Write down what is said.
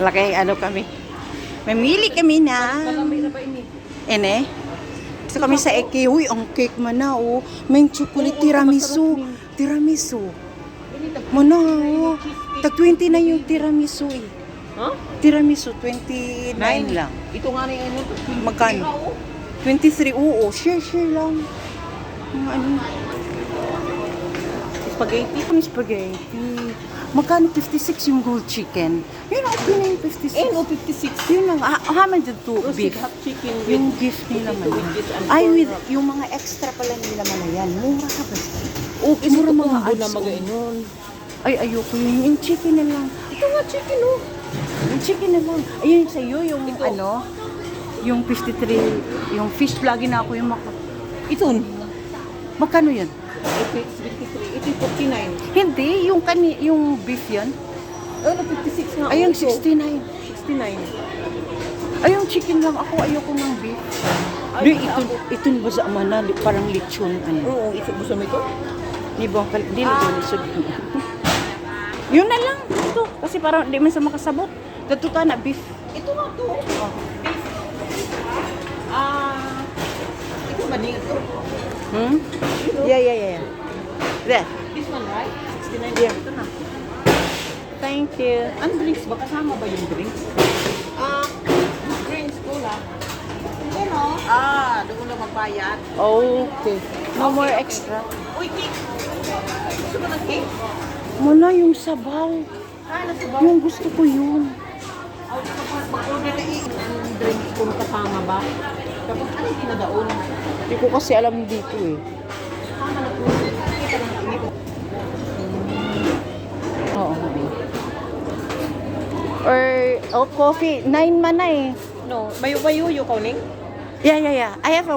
Laki, ano kami. Mamili kami na. Ene. Gusto kami sa Eke. Uy, ang cake man na, oh. May chocolate tiramisu. Tiramisu. Mana, oh. Tag 20 na yung tiramisu, eh. Huh? Tiramisu, 29 lang. Ito nga rin ano. Magkano? 23, oo. Share lang. Mga ano. Spaghetti. Ang spaghetti. Magkano 56 yung gold chicken? Yun, okay na yung 56. Eh, no, 56. Yun lang. Haman dyan to, Roasted beef. hot chicken Yung beef nila man. Ay, with yung mga extra pala nila man na yan. Mura ka ba? Okay, Mura mura mga mga ads, na oh. mag-ainon. Ay, ayoko yun. Yung chicken na lang. Ito nga chicken, oh. Yung chicken na lang. Ayun sa'yo, yung Ito. ano, yung 53, yung fish lagi na ako yung Ito. Magkano yun? Ito 73. Ito 49. Hindi, yung beef yun. Ano, 56 nga. Ayun, ito. 69. 69. Ay, yung chicken lang. Ako ayoko ng beef. Di, ito ba sa amana, parang lechon, ano. Oo, ito. Gusto mo ito? Di ba? Di na doon. Yun na lang. Ito. Kasi parang di man sa makasabot. Dato ka na, beef. Ito nga to. Oh. Beef. Ito ba niya ito? Hmm? Yeah. There. This one, right? 69. Yeah. Ito na. Thank you. Ano drinks ba? Kasama ba yung drinks? Drinks, cola. Pero, doon lang magbayad. Okay. No more extra. Uy, cake! Gusto mo ng cake? Muna yung sabaw. Nasabaw. Yung gusto ko yun. Mag-order na yung drinks kung kasama ba? Tapos, ano yung pinadaon? Hindi ko kasi alam dito eh. Kasama na po. Kita lang ang ito. Oo. Or coffee. 9 man na eh. No, mayo-mayo, Kauning? Yeah. I have a